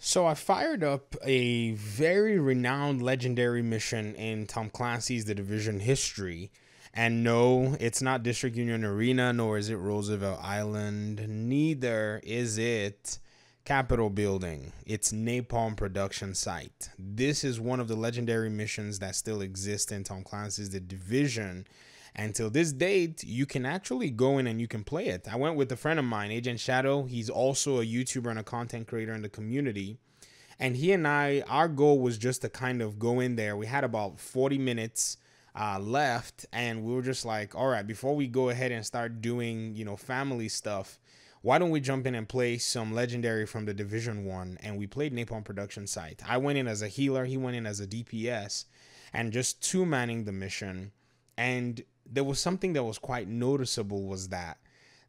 So I fired up a very renowned legendary mission in Tom Clancy's The Division history. And no, it's not District Union Arena, nor is it Roosevelt Island, neither is it Capitol Building. It's Napalm Production Site. This is one of the legendary missions that still exist in Tom Clancy's The Division. Until this date, you can actually go in and you can play it. I went with a friend of mine, Agent Shadow. He's also a YouTuber and a content creator in the community. And he and I, our goal was just to kind of go in there. We had about 40 minutes left, and we were just like, all right, before we go ahead and start doing, family stuff, why don't we jump in and play some legendary from the Division 1? And we played Napalm Production Site. I went in as a healer, he went in as a DPS, and just two-manning the mission. And there was something that was quite noticeable, was that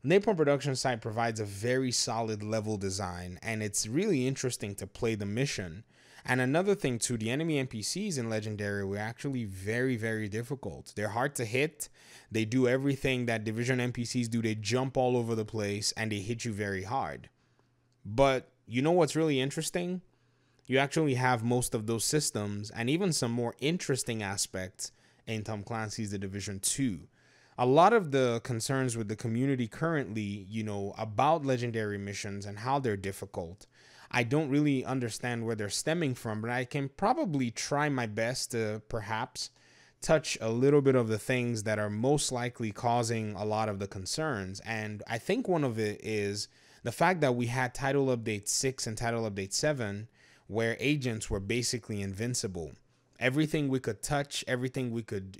Napalm Production Site provides a very solid level design, and it's really interesting to play the mission. And another thing too, the enemy NPCs in Legendary were actually very, very difficult. They're hard to hit. They do everything that Division NPCs do. They jump all over the place and they hit you very hard. But you know what's really interesting? You actually have most of those systems and even some more interesting aspects in Tom Clancy's The Division 2. A lot of the concerns with the community currently, about legendary missions and how they're difficult, I don't really understand where they're stemming from, but I can probably try my best to perhaps touch a little bit of the things that are most likely causing a lot of the concerns. And I think one of it is the fact that we had Title Update 6 and Title Update 7, where agents were basically invincible. Everything we could touch, everything we could,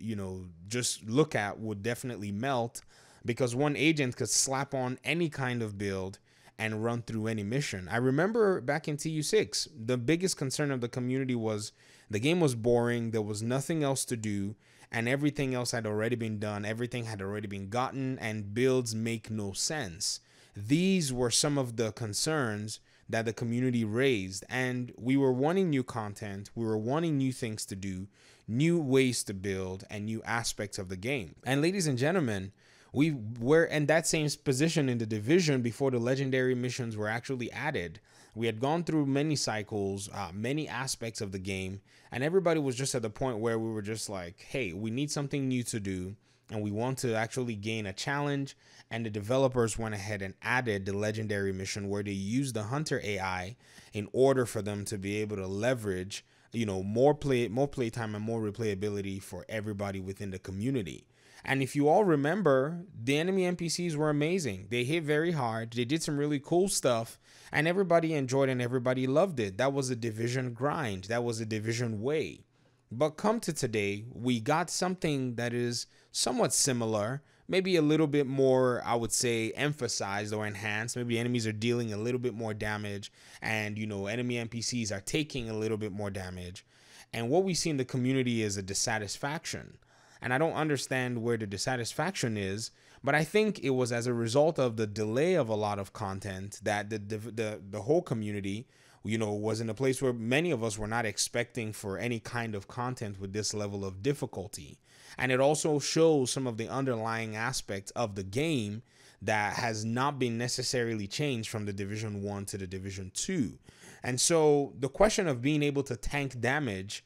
just look at would definitely melt, because one agent could slap on any kind of build and run through any mission. I remember back in TU6, the biggest concern of the community was the game was boring, there was nothing else to do, and everything else had already been done, everything had already been gotten, and builds make no sense. These were some of the concerns that the community raised, and we were wanting new content, we were wanting new things to do, new ways to build, and new aspects of the game. And ladies and gentlemen, we were in that same position in the Division before the legendary missions were actually added. We had gone through many cycles, many aspects of the game, and everybody was just at the point where we were just like, hey, we need something new to do, and we want to actually gain a challenge. And the developers went ahead and added the legendary mission where they used the Hunter AI in order for them to be able to leverage, more playtime and more replayability for everybody within the community. And if you all remember, the enemy NPCs were amazing. They hit very hard. They did some really cool stuff, and everybody enjoyed it and everybody loved it. That was a Division grind. That was a Division way. But come to today, we got something that is somewhat similar, maybe a little bit more, I would say, emphasized or enhanced. Maybe enemies are dealing a little bit more damage, and, enemy NPCs are taking a little bit more damage. And what we see in the community is a dissatisfaction. And I don't understand where the dissatisfaction is, but I think it was as a result of the delay of a lot of content that the whole community, was in a place where many of us were not expecting for any kind of content with this level of difficulty. And it also shows some of the underlying aspects of the game that has not been necessarily changed from the Division 1 to the Division 2. And so the question of being able to tank damage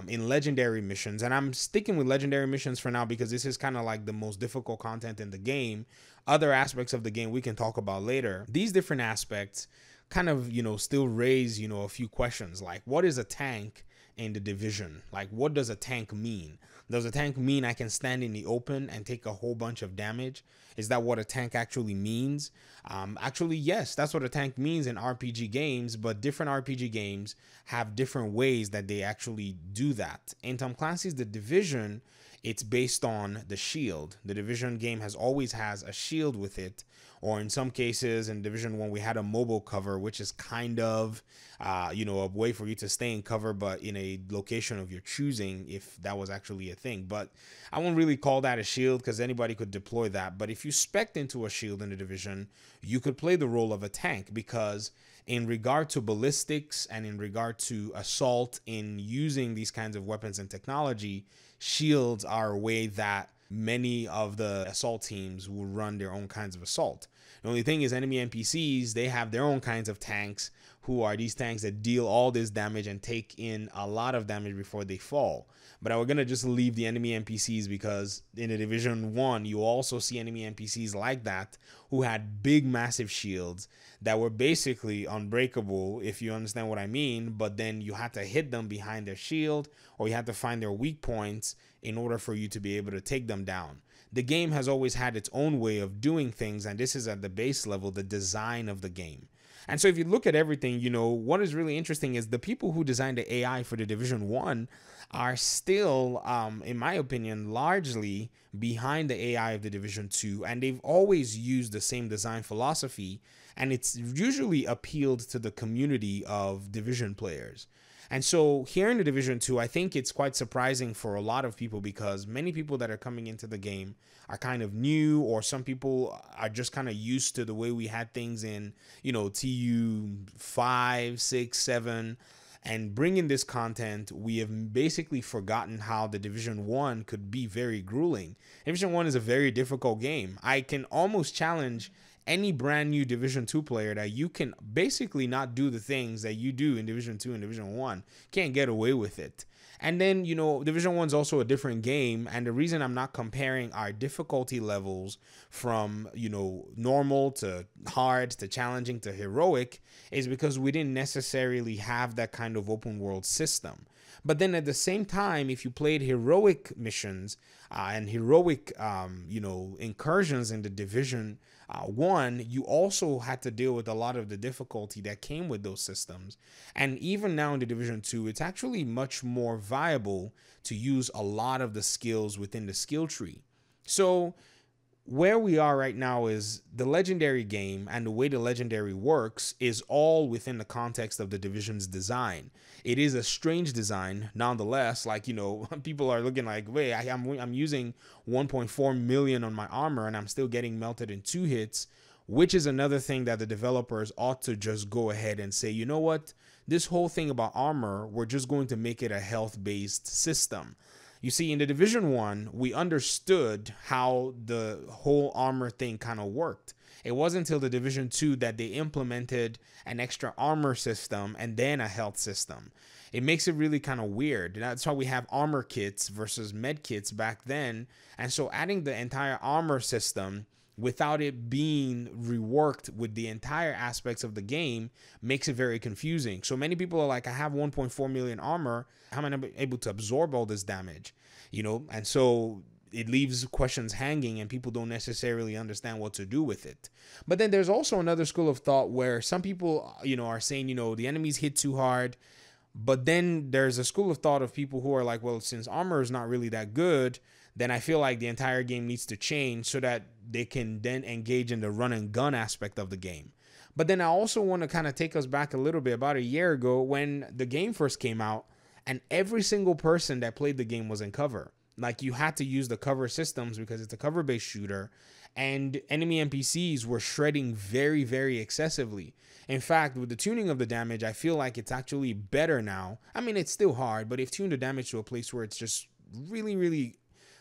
in legendary missions, and I'm sticking with legendary missions for now because this is kind of like the most difficult content in the game. Other aspects of the game we can talk about later. These different aspects kind of, still raise, a few questions, like what is a tank in the Division? Like, what does a tank mean? Does a tank mean I can stand in the open and take a whole bunch of damage? Is that what a tank actually means? Actually, yes, that's what a tank means in RPG games, but different RPG games have different ways that they actually do that. In Tom Clancy's The Division, it's based on the shield. The Division game always has a shield with it, or in some cases in Division 1 we had a mobile cover, which is kind of a way for you to stay in cover but in a location of your choosing, if that was actually a thing. But I won't really call that a shield because anybody could deploy that. But if you spec'd into a shield in the Division, you could play the role of a tank, because in regard to ballistics and in regard to assault, in using these kinds of weapons and technology, shields are a way that many of the assault teams will run their own kinds of assault. The only thing is enemy NPCs, they have their own kinds of tanks who are these tanks that deal all this damage and take in a lot of damage before they fall. But I was gonna just leave the enemy NPCs because in the Division 1, you also see enemy NPCs like that who had big, massive shields that were basically unbreakable, if you understand what I mean. But then you had to hit them behind their shield, or you had to find their weak points in order for you to be able to take them down. The game has always had its own way of doing things, and this is at the base level, the design of the game. And so if you look at everything, what is really interesting is the people who designed the AI for the Division 1 are still, in my opinion, largely behind the AI of the Division 2. And they've always used the same design philosophy. And it's usually appealed to the community of Division players. And so here in the Division 2, I think it's quite surprising for a lot of people because many people that are coming into the game are kind of new, or some people are just kind of used to the way we had things in, TU 5, 6, 7. And bringing this content, we have basically forgotten how the Division 1 could be very grueling. Division 1 is a very difficult game. I can almost challenge any brand new Division 2 player that you can basically not do the things that you do in Division 2 and Division 1. Can't get away with it. And then, Division 1 is also a different game. And the reason I'm not comparing our difficulty levels from, normal to hard to challenging to heroic is because we didn't necessarily have that kind of open world system. But then at the same time, if you played heroic missions and heroic, incursions in the Division 1, you also had to deal with a lot of the difficulty that came with those systems. And even now in the Division 2, it's actually much more viable to use a lot of the skills within the skill tree. So where we are right now is the Legendary game, and the way the Legendary works is all within the context of the Division's design. It is a strange design, nonetheless. People are looking like, wait, I'm using 1.4 million on my armor and I'm still getting melted in 2 hits, which is another thing that the developers ought to just go ahead and say, you know what? This whole thing about armor, we're just going to make it a health-based system. You see, in the Division 1, we understood how the whole armor thing kind of worked. It wasn't until the Division 2 that they implemented an extra armor system and then a health system. It makes it really kind of weird. That's why we have armor kits versus med kits back then. And so adding the entire armor system without it being reworked with the entire aspects of the game makes it very confusing. So many people are like, I have 1.4 million armor. How am I able to absorb all this damage? And so it leaves questions hanging and people don't necessarily understand what to do with it. But then there's also another school of thought where some people, are saying, the enemies hit too hard. But then there's a school of thought of people who are like, well, since armor is not really that good, then I feel like the entire game needs to change so that they can then engage in the run and gun aspect of the game. But then I also want to kind of take us back a little bit about a year ago when the game first came out and every single person that played the game was in cover. Like, you had to use the cover systems because it's a cover-based shooter, and enemy NPCs were shredding very, very excessively. In fact, with the tuning of the damage, I feel like it's actually better now. I mean, it's still hard, but they've tuned the damage to a place where it's just really, really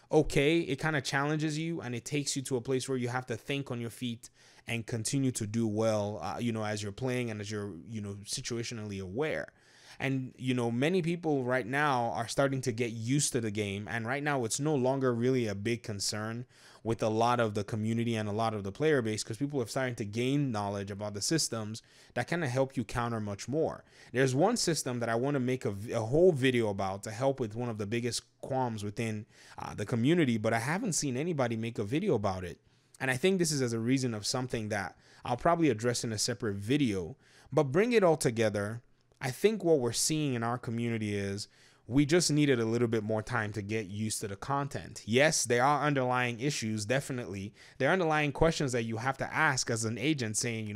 okay. It kind of challenges you, and it takes you to a place where you have to think on your feet and continue to do well, as you're playing and as you're, situationally aware. And, many people right now are starting to get used to the game. And right now it's no longer really a big concern with a lot of the community and a lot of the player base, because people are starting to gain knowledge about the systems that kind of help you counter much more. There's one system that I want to make a whole video about to help with one of the biggest qualms within the community, but I haven't seen anybody make a video about it. And I think this is as a reason of something that I'll probably address in a separate video. But bring it all together, I think what we're seeing in our community is we just needed a little bit more time to get used to the content. Yes, there are underlying issues, definitely. There are underlying questions that you have to ask as an agent saying,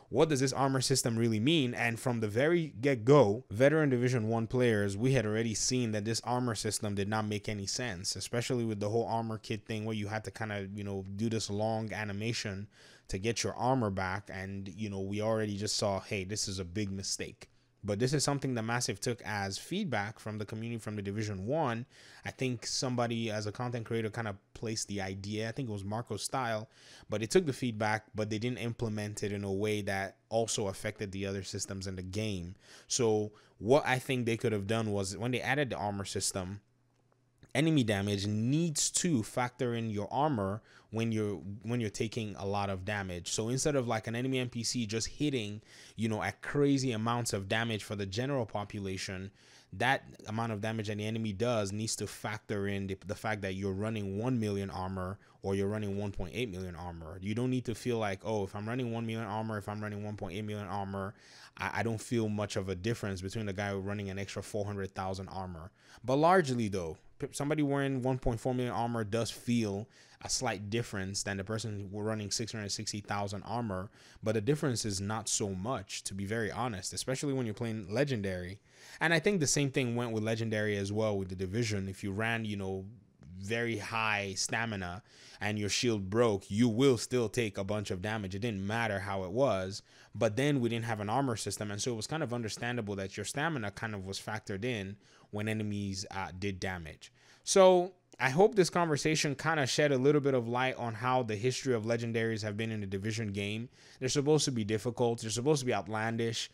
what does this armor system really mean? And from the very get-go, veteran Division 1 players, we had already seen that this armor system did not make any sense, especially with the whole armor kit thing where you had to kind of, do this long animation to get your armor back. And, we already just saw, hey, this is a big mistake. But this is something that Massive took as feedback from the community from the Division 1. I think somebody as a content creator kind of placed the idea. I think it was Marco Style, but they took the feedback, but they didn't implement it in a way that also affected the other systems in the game. So what I think they could have done was when they added the armor system, enemy damage needs to factor in your armor when you're taking a lot of damage. So instead of like an enemy NPC just hitting, at crazy amounts of damage for the general population, that amount of damage that the enemy does needs to factor in the fact that you're running 1 million armor or you're running 1.8 million armor. You don't need to feel like, oh, if I'm running 1 million armor, if I'm running 1.8 million armor, I don't feel much of a difference between the guy running an extra 400,000 armor. But largely though, somebody wearing 1.4 million armor does feel a slight difference than the person running 660,000 armor, but the difference is not so much, to be very honest, especially when you're playing Legendary. And I think the same thing went with Legendary as well with the Division. If you ran, very high stamina and your shield broke, you will still take a bunch of damage. It didn't matter how it was. But then we didn't have an armor system, and so it was kind of understandable that your stamina kind of was factored in when enemies did damage. So I hope this conversation kind of shed a little bit of light on how the history of Legendaries have been in the Division game. They're supposed to be difficult. They're supposed to be outlandish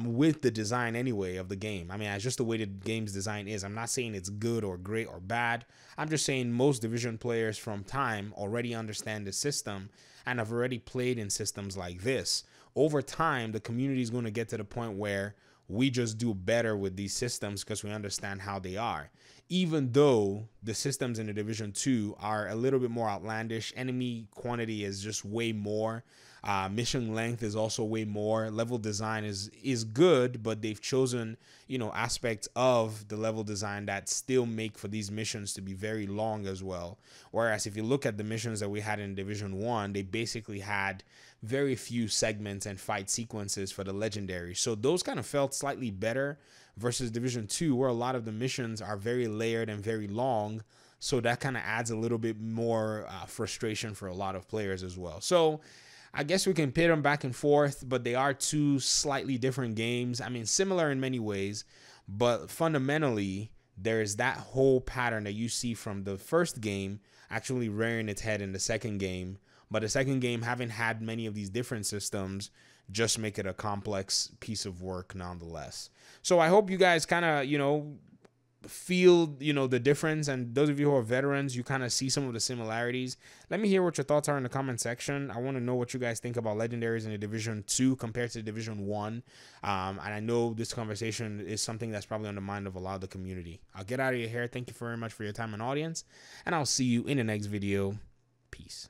with the design anyway of the game. I mean, it's just the way the game's design is. I'm not saying it's good or great or bad. I'm just saying most Division players from time already understand the system and have already played in systems like this. Over time, the community is going to get to the point where we just do better with these systems because we understand how they are. Even though the systems in the Division 2 are a little bit more outlandish, enemy quantity is just way more. Mission length is also way more. Level design is good, but they've chosen, aspects of the level design that still make for these missions to be very long as well. Whereas if you look at the missions that we had in Division 1, they basically had very few segments and fight sequences for the Legendary. So those kind of felt slightly better versus Division 2, where a lot of the missions are very layered and very long. So that kind of adds a little bit more frustration for a lot of players as well. So I guess we can pit them back and forth, but they are two slightly different games. I mean, similar in many ways, but fundamentally, there is that whole pattern that you see from the first game actually rearing its head in the second game. But the second game, having had many of these different systems, just make it a complex piece of work nonetheless. So I hope you guys kind of, feel, the difference. And those of you who are veterans, you kind of see some of the similarities. Let me hear what your thoughts are in the comment section. I want to know what you guys think about Legendaries in the Division 2 compared to Division 1. And I know this conversation is something that's probably on the mind of a lot of the community. I'll get out of your hair. Thank you very much for your time and audience. And I'll see you in the next video. Peace.